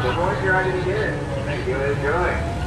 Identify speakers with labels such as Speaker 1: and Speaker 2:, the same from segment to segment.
Speaker 1: Before you're ready to get it, thank you and enjoy.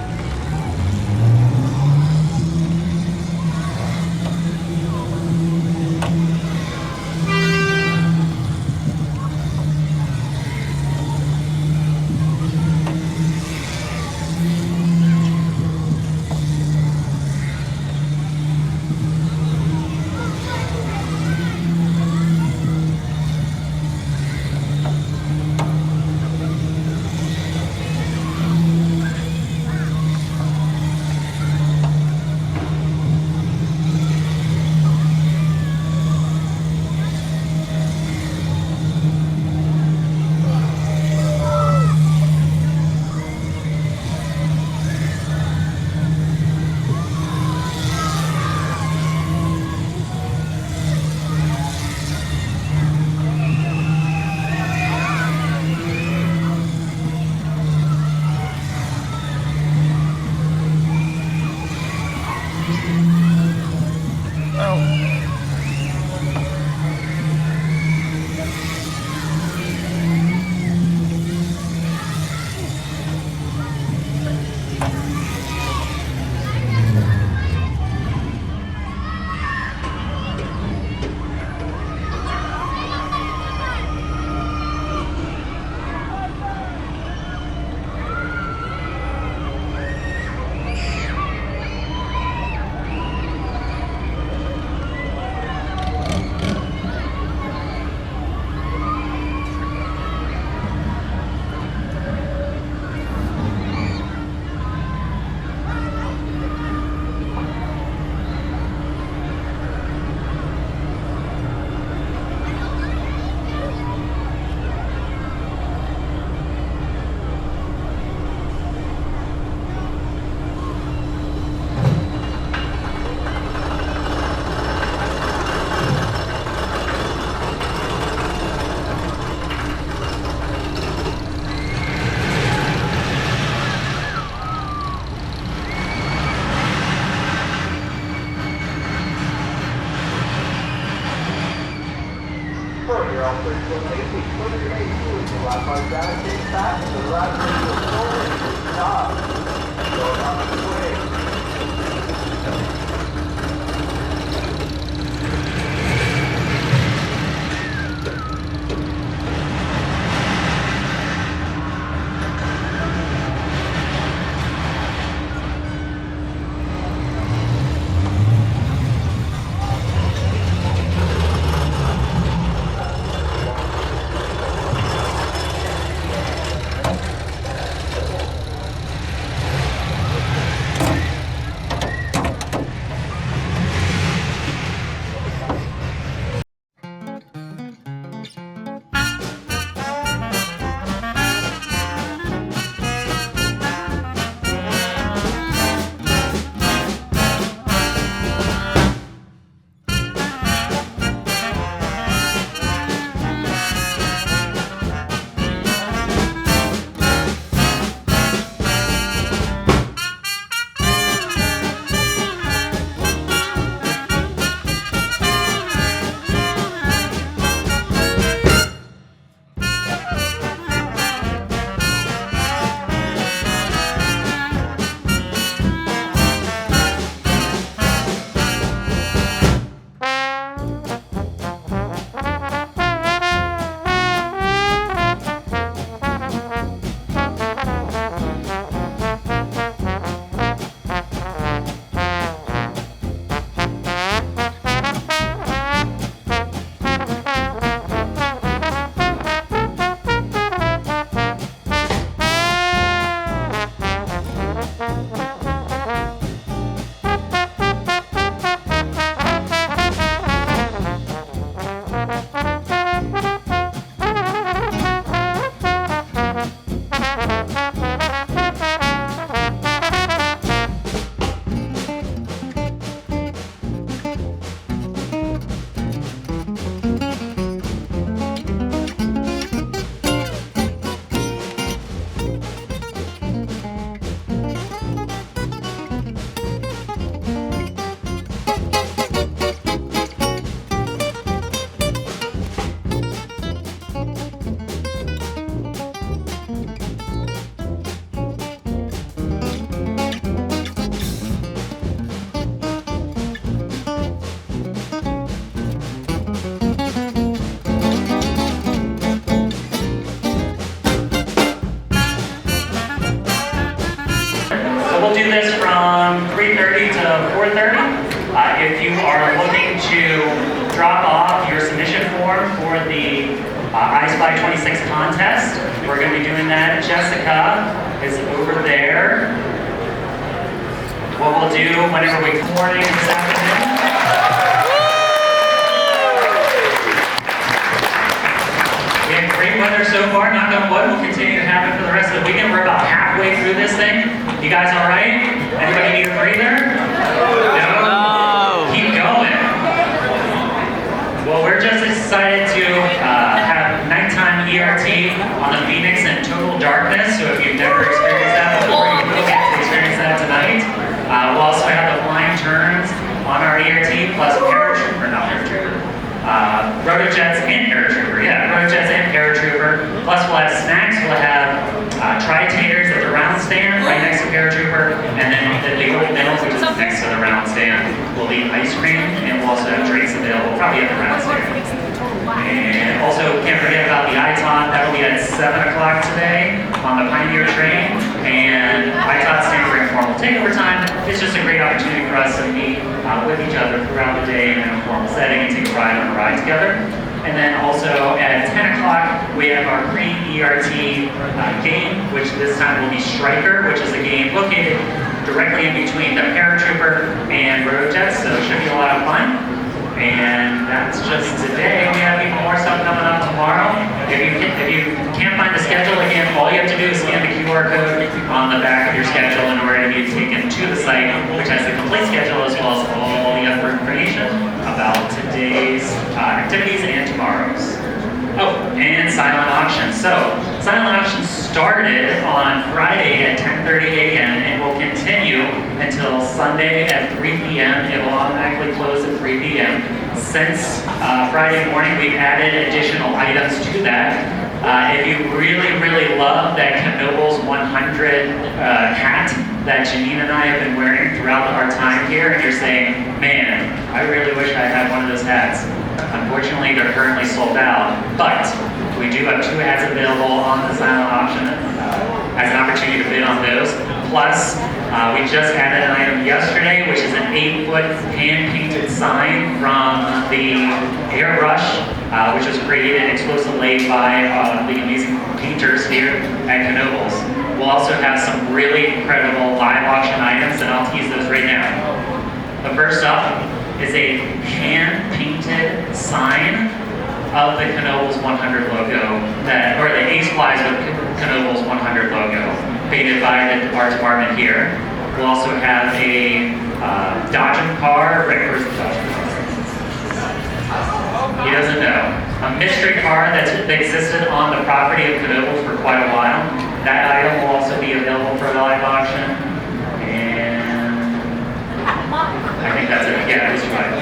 Speaker 1: Last one's got to kick back. The last one is forward. Stop. Going on the way.
Speaker 2: We'll do this from 3:30 to 4:30. If you are looking to drop off your submission form for the iSpy 26 contest, we're going to be doing that. Jessica is over there. What we'll do whenever we morning this afternoon. We have great weather so far, knock on wood, we'll continue to have it for the rest of the weekend. We're about halfway through this thing. You guys all right? Anybody need a breather? No? Keep going. Well, we're just excited to have nighttime ERT on the Phoenix in total darkness, so if you've never experienced that before, you can get to experience that tonight. We'll also have the flying turns on our ERT, plus paratrooper, not paratrooper. Rotojets and paratrooper, Rotojets and paratrooper. Plus we'll have snacks, we'll have tri-taters at the round stand right next to paratrooper, and then the little middle, which is next to the round stand, we'll eat ice cream, and we'll also have drinks available, probably at the round stand. And also, can't forget about the ITOT, that'll be at 7 o'clock today on the Pioneer train, and ITOT stands for informal takeover time. It's just a great opportunity for us to meet with each other throughout the day in an informal setting and take a ride on the ride together. And then also at 10 o'clock, we have our pre-ERT game, which this time will be Striker, which is a game located directly in between the paratrooper and Rotojets, so it should be a lot of fun. And that's just today. We have even more stuff coming up tomorrow. If you can't find the schedule, again, all you have to do is scan the QR code on the back of your schedule in order to be taken to the site, which has the complete schedule as well as all the other information about today's activities and tomorrow's. Oh, and silent auction. So, silent auction started on Friday at 10:30 a.m. and will continue until Sunday at 3 p.m. It will automatically close at 3 p.m. Since Friday morning, we've added additional items to that. If you really love that Knoebels 100 hat that Janine and I have been wearing throughout our time here, and you're saying, man, I really wish I had one of those hats. Unfortunately, they're currently sold out, but we do have 2 hats available on the silent auction as an opportunity to bid on those. Plus, we just added an item yesterday, which is an 8-foot hand-painted sign from the airbrush, which was created exclusively by the amazing painters here at Knoebels. We'll also have some really incredible live auction items, and I'll tease those right now. The first up is a hand-painted sign of the Knoebels 100 logo, or the Ace Flies with Knoebels 100 logo, painted by the art department here. We'll also have a Dodgem car. Rick, where's the Dodgem car? He doesn't know. A mystery car that existed on the property of Knoebels for quite a while. That item will also be available for a live auction. And I think that's it. Yeah, that's right.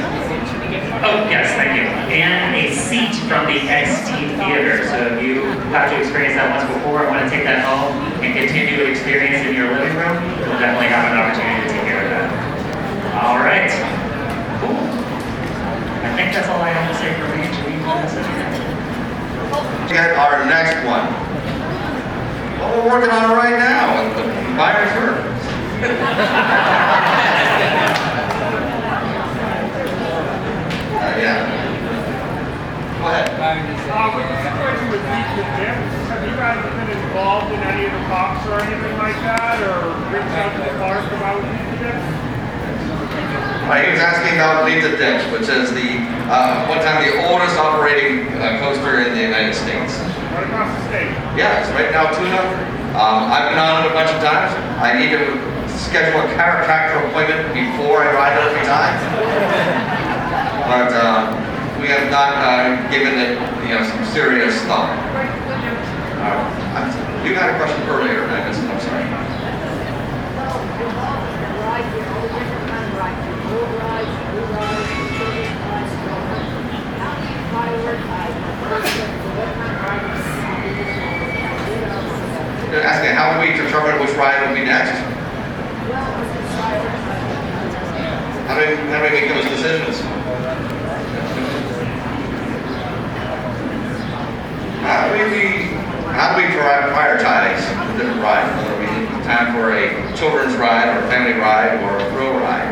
Speaker 2: Oh, yes, thank you. And a seat from the XT Theater. So if you got to experience that once before and want to take that home and continue to experience in your living room, you'll definitely have an opportunity to take care of that. All right. Cool. I think that's all I have to say for me.
Speaker 3: Get our next one. Well, we're working on it right now with the buyer's firm. Yeah. Go ahead.
Speaker 4: With the situation with Beach and Jim, have you guys been involved in any of the talks or anything like that, or reached out to the park about Beach and Jim?
Speaker 3: He was asking about Beat the Ditch, which is the one time the oldest operating coaster in the United States.
Speaker 4: Right across the state.
Speaker 3: Yeah, it's right now tune-up. I've been on it a bunch of times. I need to schedule a chiropractor appointment before I ride it every time. But we have not given it, some serious thought. You had a question earlier, and I missed it. I'm sorry. You're asking how do we determine which ride would be next? How do we make those decisions? How do we prioritize the different rides? Whether we have time for a children's ride, or a family ride, or a thrill ride?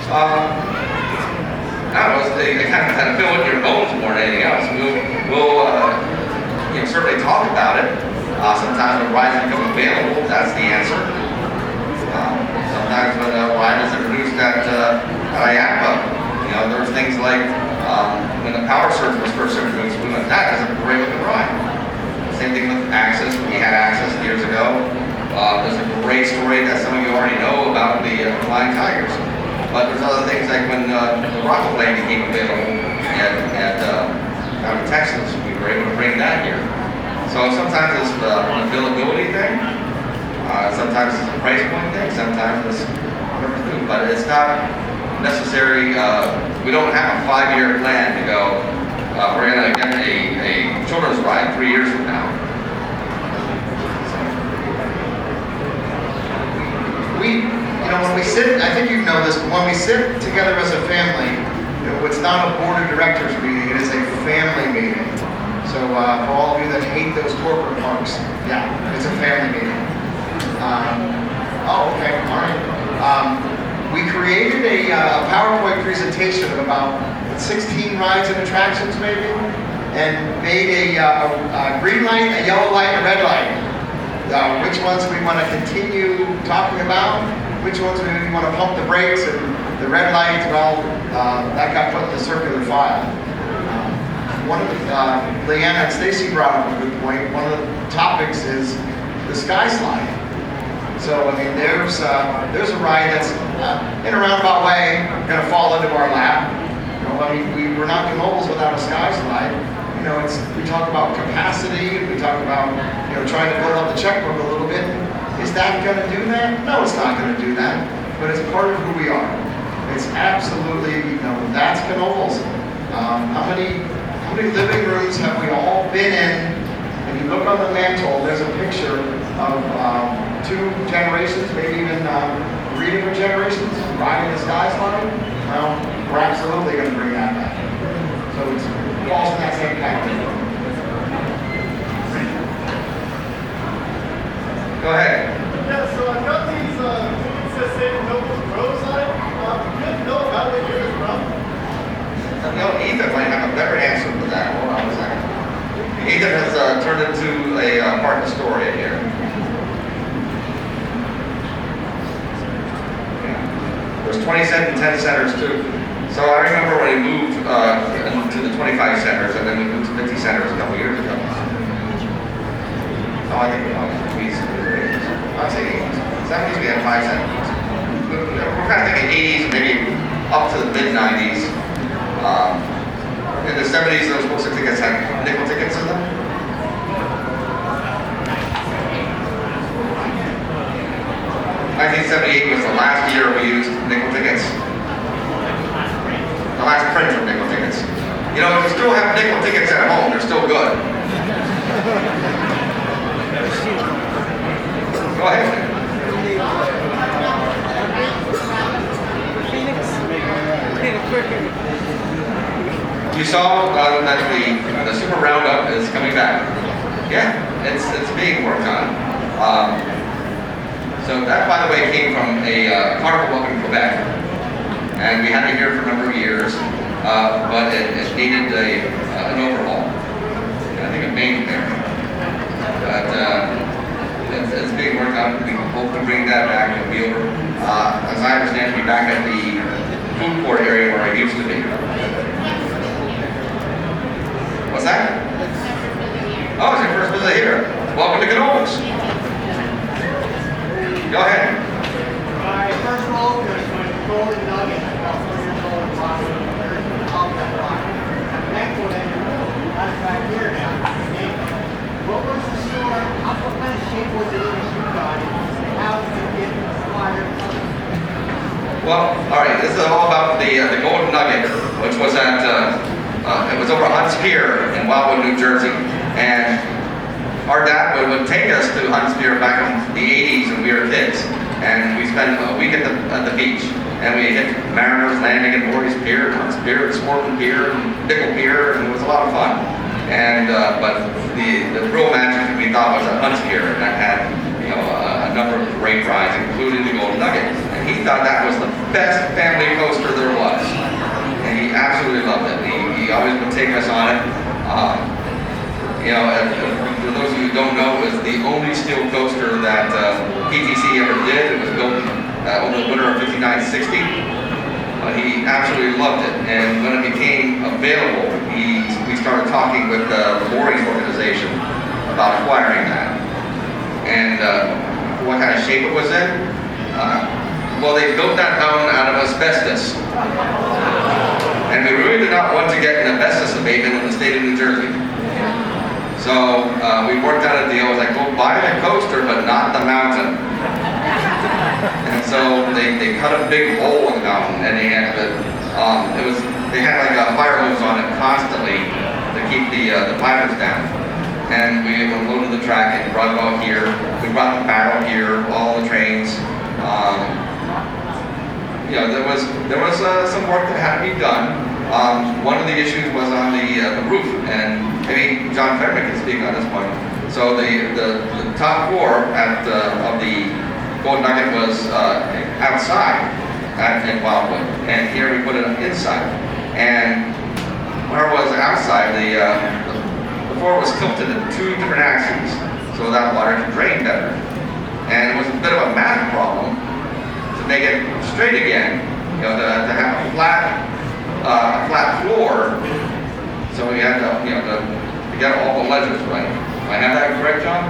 Speaker 3: I don't know. They kind of fill in your bones more than anything else. We'll certainly talk about it. Sometimes when rides become available, that's the answer. Sometimes when a ride is introduced at IAPA, there's things like when the power surge was first introduced, we went, that is a great looking ride. Same thing with Access. We had Access years ago. There's a great story that some of you already know about the Flying Tigers. But there's other things like when the rocket plane became available out in Texas, we were able to bring that here. So sometimes it's an availability thing, sometimes it's a price point thing, sometimes it's whatever thing. But it's not necessary. We don't have a 5-year plan to go. We're going to get a children's ride 3 years from now.
Speaker 5: When we sit, I think you know this, but when we sit together as a family, it's not a board of directors meeting, it is a family meeting. So for all of you that hate those corporate parks, yeah, it's a family meeting. Okay, all right. We created a PowerPoint presentation of about 16 rides and attractions maybe, and made a green light, a yellow light, and a red light. Which ones we want to continue talking about, which ones we want to pump the brakes, and the red lights, well, that got put in the circular file. Leanna and Stacy brought up a good point. One of the topics is the sky slide. So, there's a ride that's in a roundabout way going to fall into our lap. We're not Knoebels without a sky slide. We talk about capacity, we talk about, trying to build up the checkbook a little bit. Is that going to do that? No, it's not going to do that, but it's part of who we are. It's absolutely, that's Knoebels. How many living rooms have we all been in look on the mantle, there's a picture of 2 generations, maybe even 3 different generations riding the sky slide. Well, we're absolutely going to bring that back. So it falls in that same category.
Speaker 3: Go ahead.
Speaker 6: Yeah, so I've got these tickets that say Knoebels Groves on it. Do you know how they get it from?
Speaker 3: Ethan might have a better answer for that. Hold on a second. Ethan has turned into a part historian here. There's 27 10 centers too. So I remember when we moved to the 25 centers, and then we moved to 50 centers a couple years ago. Oh, I think I'd say 80s. 70s we had 5 centers. We're kind of thinking 80s, maybe up to the mid 90s. In the 70s, those books of tickets had nickel tickets in them. '78 was the last year we used nickel tickets. The last print of nickel tickets. You know, if you still have nickel tickets at home, they're still good. Go ahead. You saw that the Super Roundup is coming back. Yeah, it's being worked on. So that, by the way, came from a carnival up in Quebec, and we had it here for a number of years, but it needed an overhaul. And I think it made it there. But it's being worked on. We hope to bring that back. It'll be over, as I understand, to be back at the food court area where it used to be. What's that? Oh, it's your first visit here. Welcome to Knoebels. Go ahead.
Speaker 6: My first role was my golden nugget. About 4 years old and watching that rock. Next one, that's back here now. What was the store? What kind of shape was it in the shoe guy? How did you get inspired?
Speaker 3: Well, all right. This is all about the Golden Nugget, which was at it was over Hunts Pier in Wildwood, New Jersey, and our dad would take us to Hunts Pier back in the 80s when we were kids, and we spent a week at the beach, and we hit Mariners Landing and Voorhees Pier, Hunts Pier, Sporting Pier, and Pickle Pier, and it was a lot of fun. And but the real magic we thought was at Hunts Pier, and that had a number of great rides, including the Golden Nugget. And he thought that was the best family coaster there was, and he absolutely loved it. He always would take us on it. For those of you who don't know, it was the only steel coaster that PTC ever did. It was built over the winter of '59-60. He absolutely loved it, and when it became available, we started talking with the Voorhees organization about acquiring that. And what kind of shape it was in? Well, they built that mountain out of asbestos. And we really did not want to get an asbestos abatement in the state of New Jersey. So we worked out a deal. It was like, go buy the coaster, but not the mountain. And so they cut a big hole in the mountain, and they had they had like a fire hose on it constantly to keep the fires down. And we unloaded the track and brought it all here. We brought the barrel here, all the trains. There was some work that had to be done. One of the issues was on the roof, and maybe John Fairman can speak on this one. So the top floor of the Golden Nugget was outside in Wildwood, and here we put it inside. And where it was outside, the floor was tilted in 2 different axes, so that water could drain better. And it was a bit of a math problem to make it straight again, to have a flat floor. So we had to get all the ledges right. Do I have that correct, John?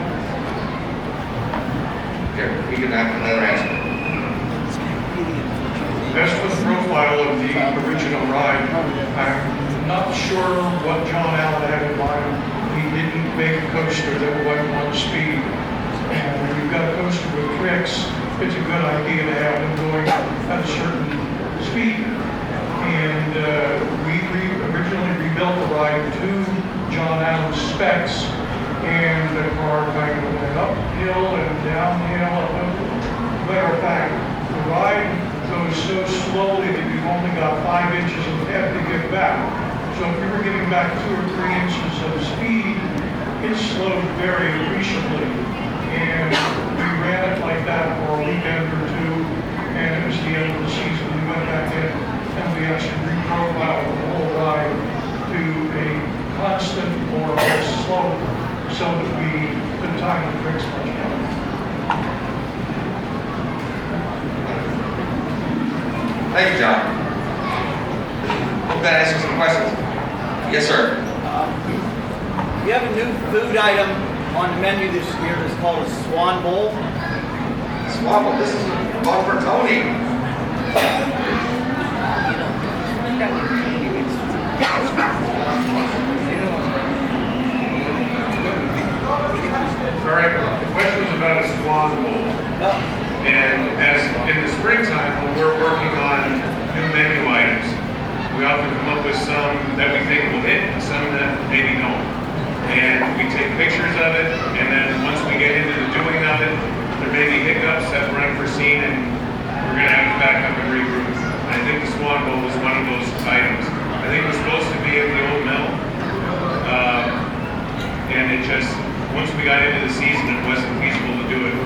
Speaker 3: Here, we can have another answer.
Speaker 7: As for the profile of the original ride, I'm not sure what John Allen had in mind. He didn't make a coaster that went 1 speed. And when you've got a coaster with tricks, it's a good idea to have them going at a certain speed. And we originally rebuilt the ride to John Allen's specs, and the car kind of went uphill and downhill. Matter of fact, the ride goes so slowly that you've only got 5 inches of head to get back. So if you were getting back 2 or 3 inches of speed, it slowed very appreciably. And we ran it like that for a weekend or two, and it was the end of the season. We went back in and we actually reprofiled the whole ride to a constant or a slope so that we could time the tricks much better.
Speaker 3: Thank you, John. Hope that answers some questions. Yes, sir.
Speaker 6: We have a new food item on the menu this year that's called a Swan Bowl.
Speaker 3: Swabble, this is one for Tony.
Speaker 8: All right, the question was about a swan bowl. And as in the springtime, when we're working on new menu items, we often come up with some that we think will hit and some that maybe don't. And we take pictures of it, and then once we get into the doing of it, there may be hiccups that were unforeseen, and we're going to have to back up and regroup. And I think the swan bowl was one of those items. I think it was supposed to be at the old mill, and it just, once we got into the season, it wasn't feasible to do it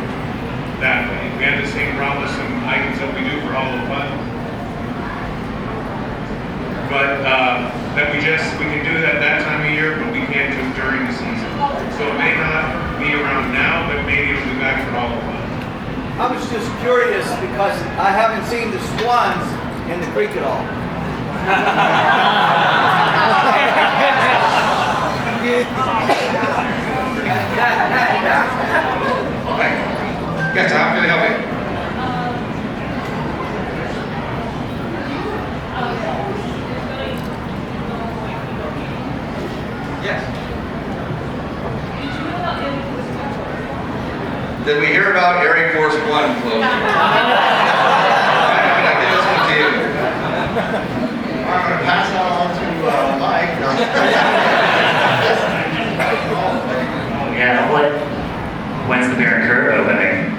Speaker 8: that way. We had the same problem with some items that we do for Hall of Fun. But that we can do it at that time of year, but we can't do it during the season. So it may not be around now, but maybe it'll be back for Hall of Fun.
Speaker 6: I was just curious because I haven't seen the swans in the creek at all.
Speaker 3: Yes, how can I help you? Yes. Did we hear about Air Force One closing? I'm going to give this one to you.
Speaker 5: I'm going to pass that on to Mike.
Speaker 2: Yeah, when's the Bear Curve opening?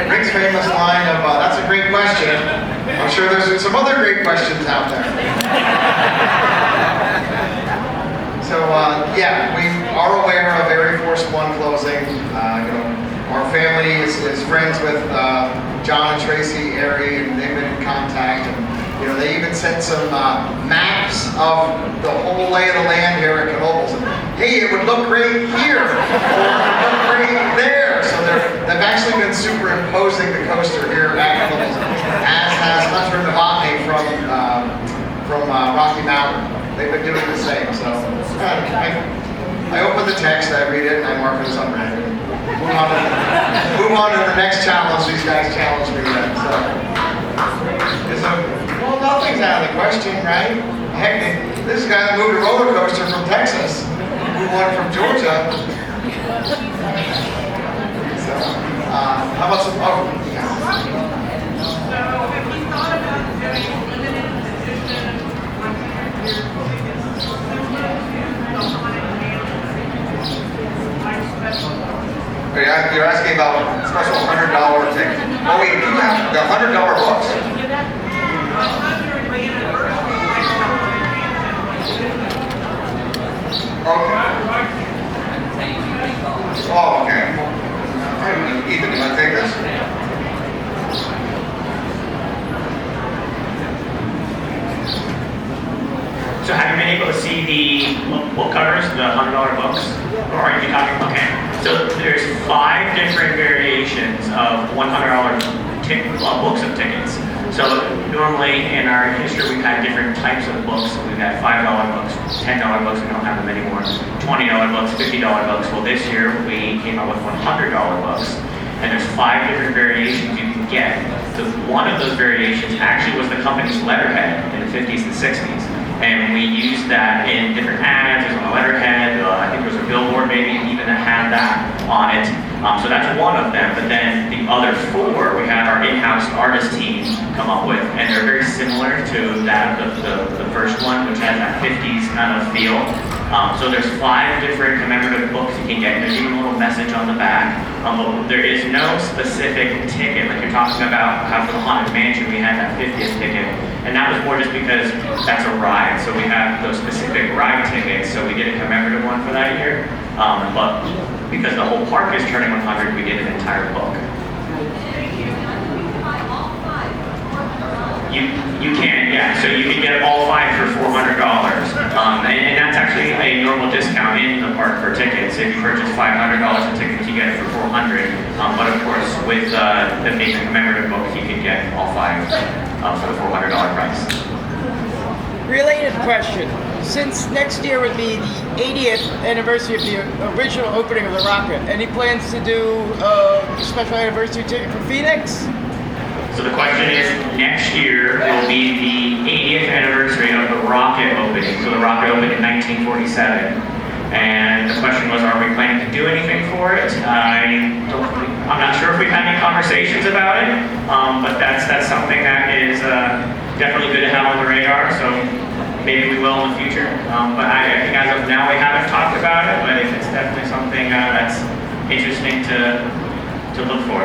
Speaker 5: Rick's famous line of, that's a great question. I'm sure there's some other great questions out there. So, yeah, we are aware of Air Force One closing. Our family is friends with John and Tracy Airy, and they've been in contact. And, they even sent some maps of the whole lay of the land here at Knoebels. And, hey, it would look great here, or it would look great there. So they've actually been superimposing the coaster here at Knoebels, as has Hunter Novotny from Rocky Mountain. They've been doing the same. So I open the text, I read it, and I mark it as unread. Move on to the next challenge these guys challenged me with. Well, nothing's out of the question, right? Heck, this guy that moved a roller coaster from Texas, who won from Georgia. So, how about some? Oh, yeah.
Speaker 9: So, have you thought about doing limited edition tickets similar to the haunted mansion, like special?
Speaker 3: You're asking about special $100 tickets. Oh, we do have the $100 books. Oh, okay. Ethan, do you want to take this?
Speaker 10: So have you been able to see the book covers, the $100 books? Or are you talking, okay. So there's 5 different variations of $100 books of tickets. So normally in our history we've had different types of books. So we've had $5 books, $10 books, we don't have them anymore, $20 books, $50 books. Well, this year we came up with $100 books. And there's 5 different variations you can get. So one of those variations actually was the company's letterhead in the 50s and 60s. And we used that in different ads, it was on a letterhead, I think there was a billboard maybe even that had that on it. So that's one of them, but then the other four, we have our in-house artist team come up with, and they're very similar to that of the first one, which has that 50s kind of feel. So there's 5 different commemorative books you can get. There's even a little message on the back. But there is no specific ticket, like you're talking about how for the Haunted Mansion we had that 50th ticket. And that was more just because that's a ride. So we have those specific ride tickets, so we did a commemorative one for that year. But because the whole park is turning 100, we did an entire book. You can, yeah. So you can get all 5 for $400, and that's actually a normal discount in the park for tickets. If you purchase $500 of tickets, you get it for $400. But of course, with the being a commemorative book, you can get all 5 for the $400 price.
Speaker 11: Related question. Since next year would be the 80th anniversary of the original opening of the rocket, any plans to do a special anniversary ticket for Phoenix?
Speaker 10: So the question is, next year will be the 80th anniversary of the rocket opening. So the rocket opened in 1947. And the question was, are we planning to do anything for it? I'm not sure if we've had any conversations about it, but that's something that is definitely good to have on the radar. So maybe we will in the future. But I think as of now we haven't talked about it, but it's definitely something that's interesting to look for.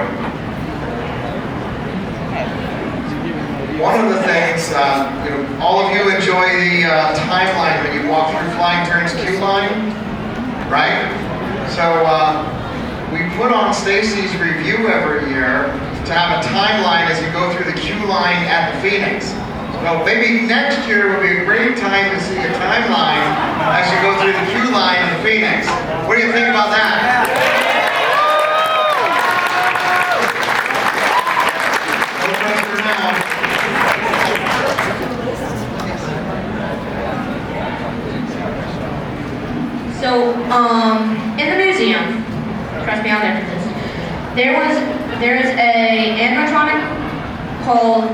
Speaker 5: One of the things, all of you enjoy the timeline when you walk through Flying Turns queue line, right? So we put on Stacy's review every year to have a timeline as you go through the queue line at the Phoenix. So maybe next year will be a great time to see a timeline as you go through the queue line in the Phoenix. What do you think about that?
Speaker 12: So, in the museum, trust me, I'll get to this. There is a animatronic called,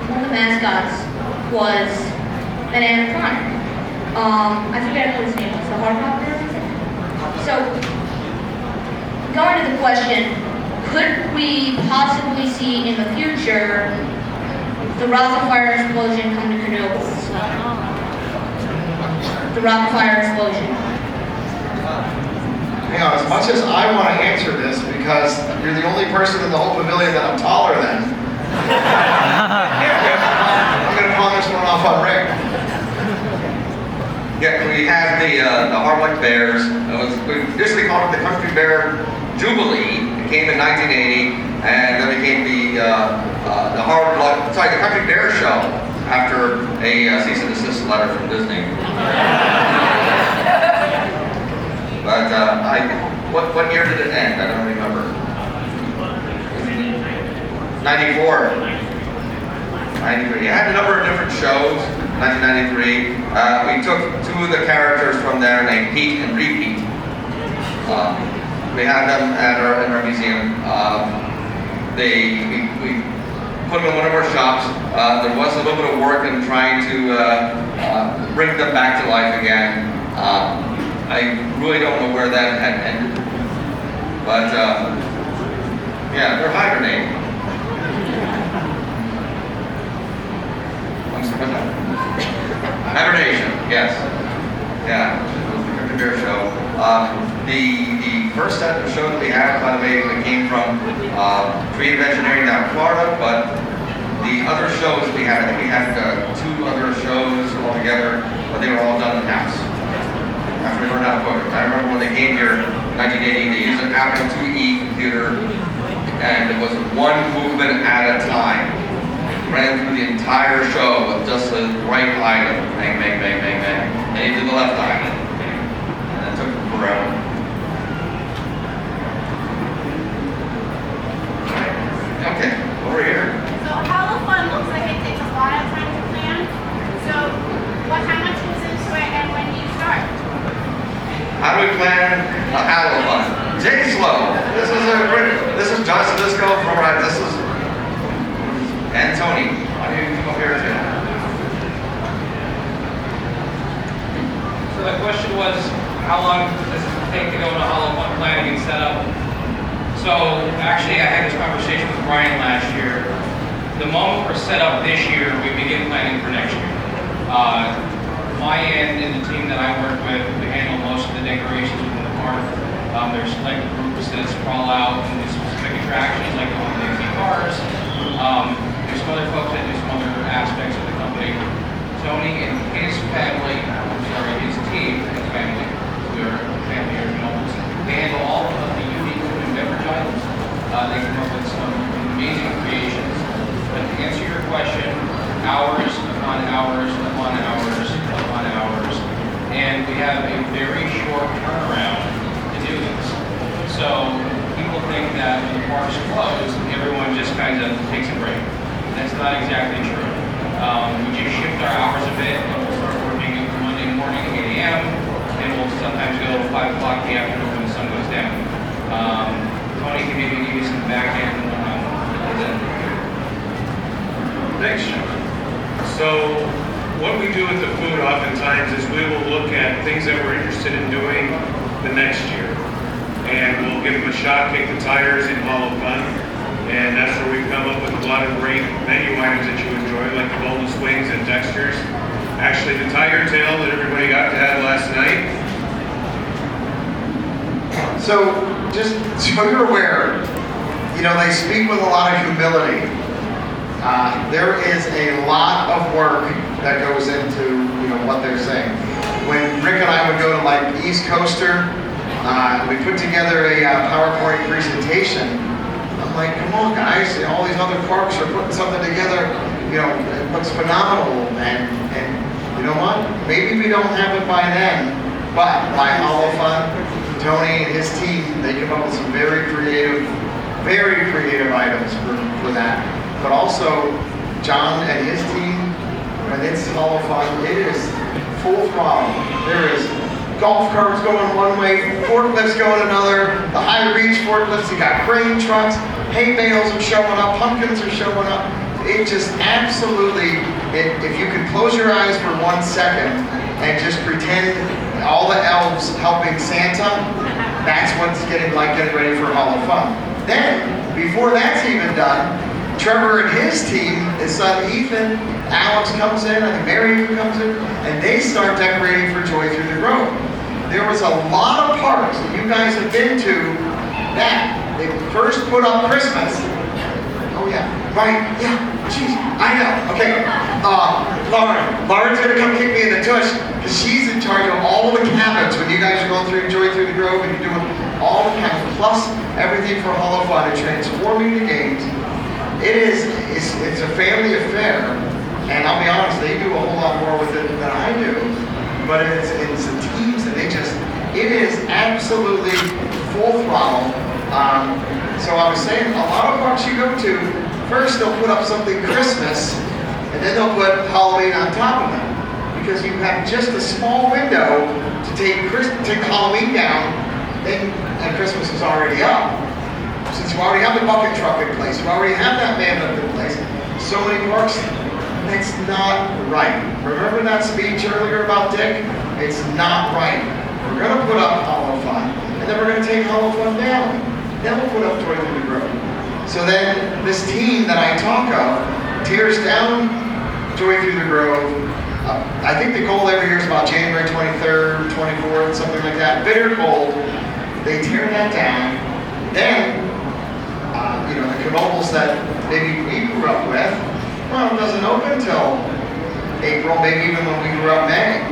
Speaker 12: one of the mascots was an animatronic. I forget what his name was, the Hardcopter? So, going to the question, could we possibly see in the future the rocket fire explosion come to Knoebels? The rocket fire explosion.
Speaker 5: Hang on, as much as I want to answer this because you're the only person in the whole pavilion that I'm taller than, I'm going to pawn this one off on Rick.
Speaker 3: Yeah, we had the Hard-Luck Bears. We initially called it the Country Bear Jubilee. It came in 1980, and then became the Country Bear Show after a cease and desist letter from Disney. But what year did it end? I don't remember. 94. 93. It had a number of different shows. 1993. We took 2 of the characters from there named Pete and Repeat. We had them in our museum. We put them in one of our shops. There was a little bit of work in trying to bring them back to life again. I really don't know where that had ended. But yeah, they're hibernating. Hibernation, yes. Yeah, the Bear Show. The first set of show that we had, by the way, it came from Creative Engineering down in Florida, but the other shows that we had, I think we had 2 other shows altogether, but they were all done in-house. After we learned how to book it. I remember when they came here in 1980, they used an Apple IIe computer, and it was one movement at a time. Ran through the entire show with just the right item, bang, bang, bang, bang, bang, and he did the left item. And it took forever. Okay, over here.
Speaker 13: So Hall of Fun looks like it takes a lot of time to plan. So how much goes into it and when do you start?
Speaker 3: How do we plan a Hall of Fun? Jay Slow. This is John Sadisco from this is and Tony. Why do you come up here too?
Speaker 14: So the question was, how long does it take to go into Hall of Fun planning and set up? So actually, I had this conversation with Brian last year. The moment we're set up this year, we begin planning for next year. My end and the team that I work with, we handle most of the decorations within the park. There's select groups that sprawl out in these specific attractions, like going to the cars. There's some other folks that do some other aspects of the company. Tony and his family, his team, his family, we are a family here in Knoebels. They handle all of the unique food and beverage items. They come up with some amazing creations. But to answer your question, hours upon hours upon hours upon hours, and we have a very short turnaround to do this. So people think that when the park's closed, everyone just kind of takes a break. That's not exactly true. We just shift our hours a bit, and we'll start working Monday morning at 8 a.m., and we'll sometimes go 5 o'clock in the afternoon when the sun goes down. Tony can maybe give you some back end
Speaker 8: Thanks, John. So what we do with the food oftentimes is we will look at things that we're interested in doing the next year. And we'll give them a shot, kick the tires in Hall of Fun. And that's where we come up with a lot of great menu items that you enjoy, like the boneless wings and Dexter's. Actually, the tiger tail that everybody got to have last night.
Speaker 5: So, just so you're aware, you know, they speak with a lot of humility. There is a lot of work that goes into, you know, what they're saying. When Rick and I would go to like East Coaster, we put together a PowerPoint presentation. I'm like, come on guys, you know, all these other parks are putting something together, you know, it looks phenomenal, and you know what? Maybe we don't have it by then, but by Hall of Fun, Tony and his team, they come up with some very creative items for that. But also, John and his team, when it's Hall of Fun, it is full throttle. There is golf carts going one way, forklifts going another, the high reach forklifts, you got crane trucks, hay bales are showing up, pumpkins are showing up. It just absolutely, if you could close your eyes for 1 second and just pretend all the elves helping Santa, that's what's getting ready for Hall of Fun. Then, before that's even done, Trevor and his team, his son Ethan, Alex comes in, I think Mary comes in, and they start decorating for Joy Through the Grove. There was a lot of parks that you guys have been to that they first put up Christmas. Oh yeah, right, yeah, jeez, I know, okay. Lauren's gonna come kick me in the tush, because she's in charge of all the cabins when you guys are going through Joy Through the Grove and you're doing all the cabins, plus everything for Hall of Fun and transforming the games. It's a family affair, and I'll be honest, they do a whole lot more with it than I do, but it's the teams, and it is absolutely full throttle. So I was saying, a lot of parks you go to, first they'll put up something Christmas, and then they'll put Halloween on top of it, because you have just a small window to take Halloween down, and Christmas is already up. Since you already have the bucket truck in place, you already have that man up in place, so many parks, that's not right. Remember that speech earlier about Dick? It's not right. We're going to put up Hall of Fun, and then we're going to take Hall of Fun down. Then we'll put up Joy Through the Grove. So then this team that I talk of tears down Joy Through the Grove. I think the goal every year is about January 23rd, 24th, something like that. Bitter cold. They tear that down. Then, you know, the Knoebels that maybe we grew up with, well, it doesn't open until April, maybe even when we grew up May.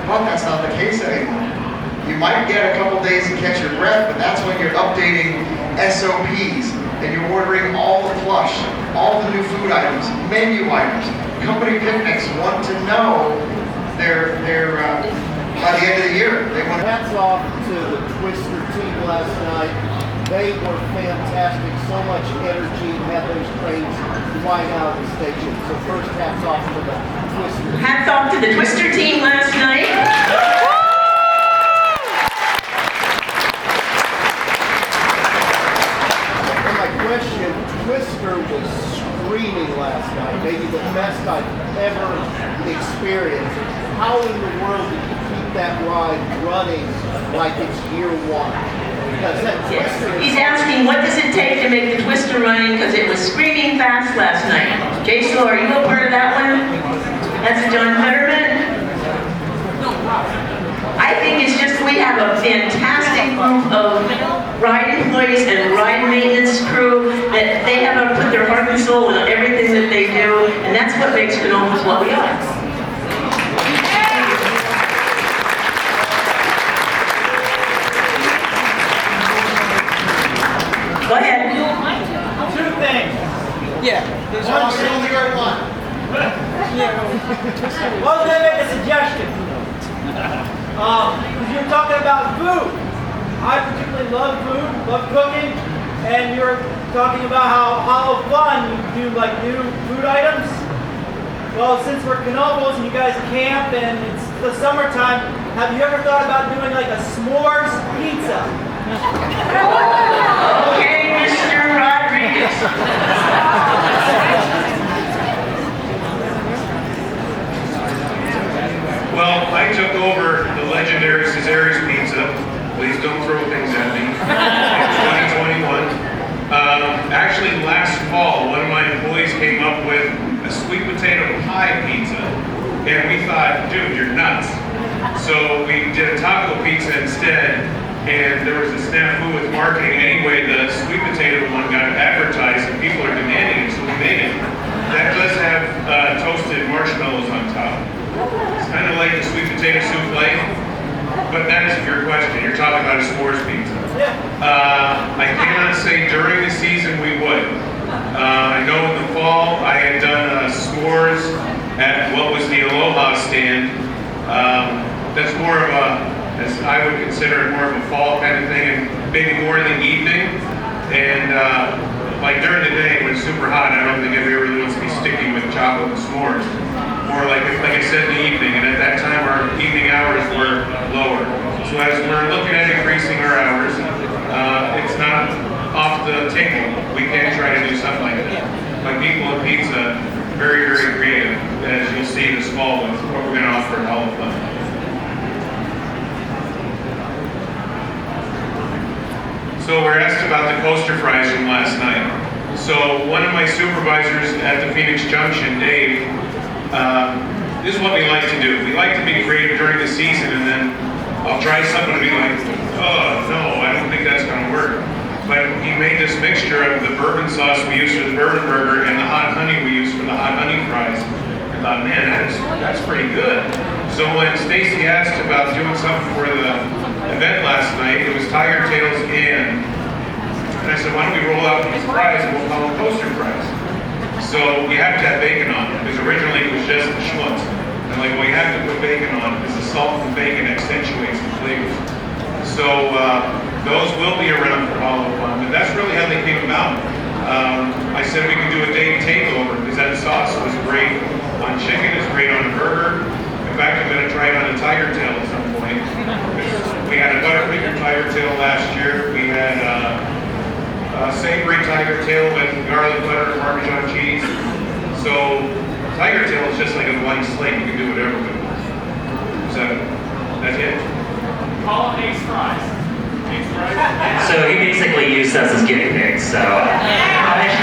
Speaker 5: But that's not the case anymore. You might get a couple days to catch your breath, but that's when you're updating SOPs and you're ordering all the plush, all the new food items, menu items. Company picnics want to know their by the end of the year. They want to.
Speaker 6: Hats off to the Twister team last night. They were fantastic, so much energy, had those trains flying out of the station. So first, hats off to the Twister.
Speaker 9: Hats off to the Twister team last night.
Speaker 6: And my question, Twister was screaming last night, maybe the best I've ever experienced. How in the world did you keep that ride running like it's year one?
Speaker 9: He's asking, what does it take to make the Twister running? Because it was screaming fast last night. Jason, are you a part of that one? That's John Fetterman. I think it's just we have a fantastic group of ride employees and ride maintenance crew that they have put their heart and soul in everything that they do, and that's what makes Knoebels what we are. Go ahead.
Speaker 6: Two things.
Speaker 11: Yeah.
Speaker 6: There's only one. Well, let me make a suggestion. Because you're talking about food. I particularly love food, love cooking, and you're talking about how fun you do like new food items. Well, since we're Knoebels and you guys camp and it's the summertime, have you ever thought about doing like a s'mores pizza?
Speaker 9: Okay, Mr. Rodriguez.
Speaker 8: Well, I took over the legendary Caesar's Pizza. Please don't throw things at me. In 2021. Actually, last fall, one of my employees came up with a sweet potato pie pizza. And we thought, dude, you're nuts. So we did a taco pizza instead. And there was a snafu with marketing. Anyway, the sweet potato one got advertised and people are demanding it, so we made it. That does have toasted marshmallows on top. It's kind of like the sweet potato souffle, but that isn't your question. You're talking about a s'mores pizza. I cannot say during the season we would. I know in the fall I had done s'mores at what was the Aloha stand. That's more of a, as I would consider it, more of a fall kind of thing, and maybe more in the evening. And like during the day when it's super hot, I don't think everybody really wants to be sticking with chocolate and s'mores. More like I said, in the evening, and at that time our evening hours were lower. So as we're looking at increasing our hours, it's not off the table. We can try to do something like that. Like people in pizza, very, very creative, as you'll see this fall with what we're going to offer at Hall of Fun. So we're asked about the coaster fries from last night. So one of my supervisors at the Phoenix Junction, Dave, this is what we like to do. We like to be creative during the season, and then I'll try something and be like, oh no, I don't think that's going to work. But he made this mixture of the bourbon sauce we use for the bourbon burger and the hot honey we use for the hot honey fries. I thought, man, that's pretty good. So when Stacy asked about doing something for the event last night, it was tiger tails and I said, why don't we roll out these fries and we'll call them coaster fries. So you have to have bacon on it, because originally it was just the schmutz. I'm like, well, you have to put bacon on it, because the salt from bacon accentuates the flavors. So those will be around for Hall of Fun, but that's really how they came about. I said we could do a day takeover, because that sauce was great on chicken, it's great on a burger. In fact, I'm going to try it on a tiger tail at some point. We had a butterfinger tiger tail last year. We had savory tiger tail with garlic butter and Parmesan cheese. So tiger tail is just like a blank slate. You can do whatever with it. So that's it.
Speaker 4: Call them Ace Fries. Ace Fries.
Speaker 2: So he basically used us as guinea pigs. So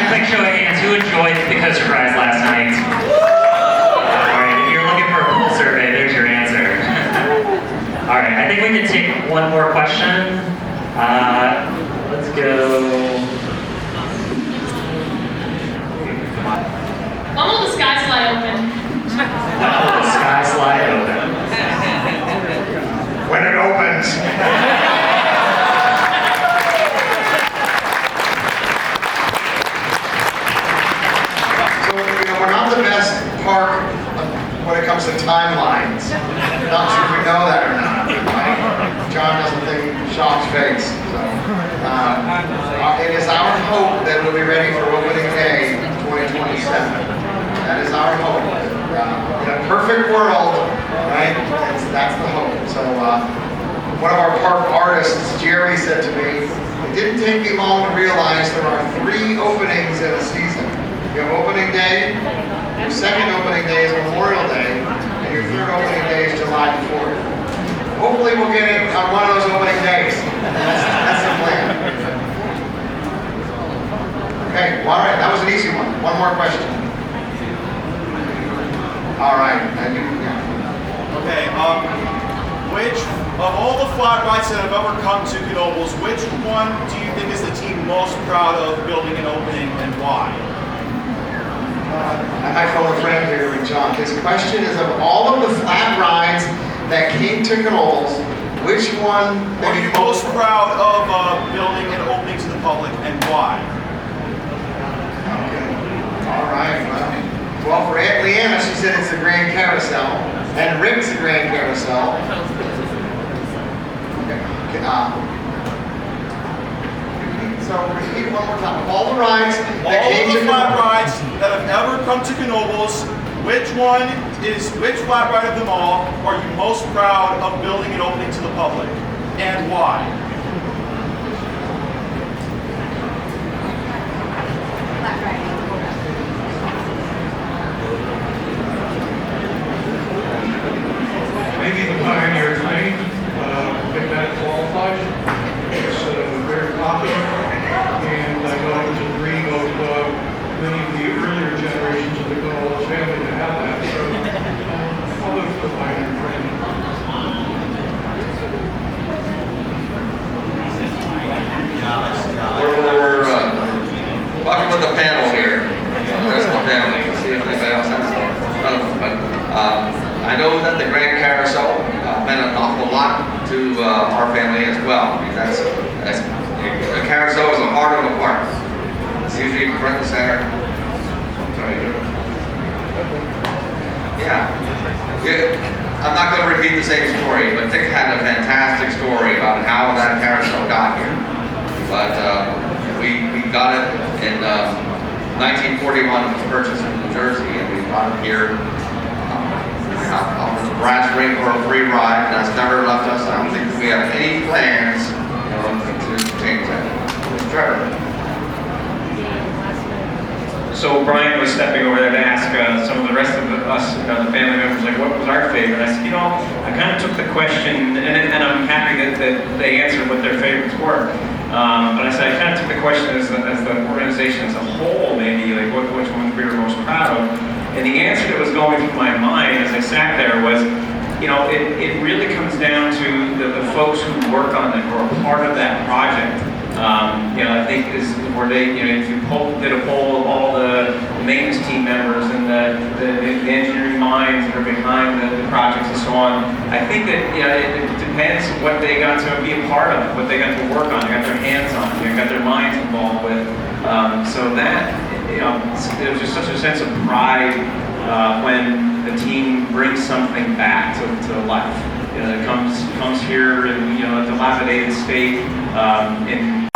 Speaker 2: quick show of hands, who enjoyed the coaster fries last night? All right, if you're looking for a poll survey, there's your answer. All right, I think we can take one more question. Let's go.
Speaker 13: When will the sky slide open?
Speaker 2: When will the sky slide open?
Speaker 5: When it opens. So, we're not the best park when it comes to timelines. Not sure if we know that or not. Right? John doesn't think Shock's face. So, it is our hope that we'll be ready for opening day 2027. That is our hope. In a perfect world, right? That's the hope. So one of our park artists, Jerry, said to me, it didn't take me long to realize there are 3 openings in a season. You have opening day, your second opening day is Memorial Day, and your third opening day is July 4th. Hopefully we'll get it on one of those opening days. That's the plan. Okay, all right, that was an easy one. One more question. All right,
Speaker 15: Okay, which, of all the flat rides that have ever come to Knoebels, which one do you think is the team most proud of building and opening, and why?
Speaker 5: I might phone a friend here with John. His question is, of all of the flat rides that came to Knoebels, which one
Speaker 15: are you most proud of building and opening to the public, and why?
Speaker 5: Okay. All right. Well, for Aunt Leanna, she said it's the Grand Carousel, and Rick's the Grand Carousel. Okay. So repeat one more time. Of all the rides that came to
Speaker 15: flat rides that have ever come to Knoebels, which flat ride of them all are you most proud of building and opening to the public, and why?
Speaker 7: Maybe the Pioneer Train, if that qualifies. It's very popular, and I know it was a dream of many of the earlier generations of the Knoebels family to have that. So I'll look for the Pioneer Train.
Speaker 3: We're talking with the panel here. There's the family. See if anybody else has but I know that the Grand Carousel meant an awful lot to our family as well. I mean, that's the carousel is the heart of the park. It's usually front and center. Yeah. I'm not going to repeat the same story, but Dick had a fantastic story about how that carousel got here. But we got it in 1941. It was purchased in New Jersey, and we brought it here. Offers a brass ring for a free ride. That's never left us. I don't think we have any plans to change that. Trevor.
Speaker 16: So Brian was stepping over there to ask some of the rest of us, the family members, like, what was our favorite? I said, I kind of took the question, and I'm happy that they answered what their favorites were. But I said, I kind of took the question as the organization as a whole, maybe, like, which one we were most proud of. And the answer that was going through my mind as I sat there was, it really comes down to the folks who work on it, who are part of that project. I think is where they, if you did a poll of all the maintenance team members and the engineering minds that are behind the projects and so on, I think that it depends what they got to be a part of, what they got to work on, they got their hands on, they got their minds involved with. So that, there's just such a sense of pride when the team brings something back to life. It comes here in a dilapidated state, in